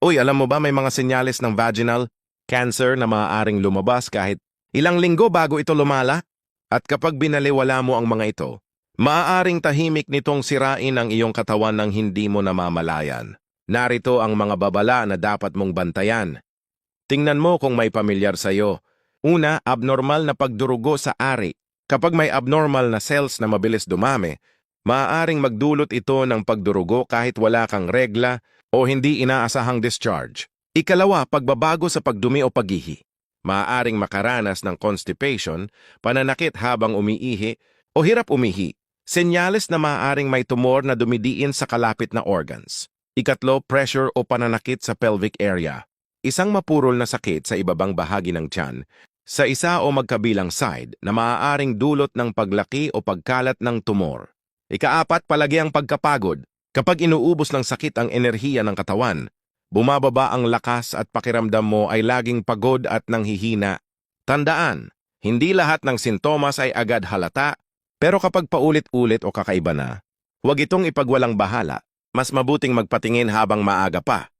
Uy, alam mo ba may mga senyales ng vaginal cancer na maaaring lumabas kahit ilang linggo bago ito lumala? At kapag binaliwala mo ang mga ito, maaaring tahimik nitong sirain ang iyong katawan ng hindi mo namamalayan. Narito ang mga babala na dapat mong bantayan. Tingnan mo kung may pamilyar sa'yo. Una, abnormal na pagdurugo sa ari. Kapag may abnormal na cells na mabilis dumami, maaaring magdulot ito ng pagdurugo kahit wala kang regla o hindi inaasahang discharge. Ikalawa, pagbabago sa pagdumi o paghihi. Maaaring makaranas ng constipation, pananakit habang umiihi o hirap umihi. Senyales na maaaring may tumor na dumidiin sa kalapit na organs. Ikatlo, pressure o pananakit sa pelvic area. Isang mapurol na sakit sa ibabang bahagi ng tiyan, sa isa o magkabilang side na maaaring dulot ng paglaki o pagkalat ng tumor. Ikaapat, palagi ang pagkapagod. Kapag inuubos ng sakit ang enerhiya ng katawan, bumababa ang lakas at pakiramdam mo ay laging pagod at nanghihina. Tandaan, hindi lahat ng sintomas ay agad halata, pero kapag paulit-ulit o kakaiba na, huwag itong ipagwalang bahala. Mas mabuting magpatingin habang maaga pa.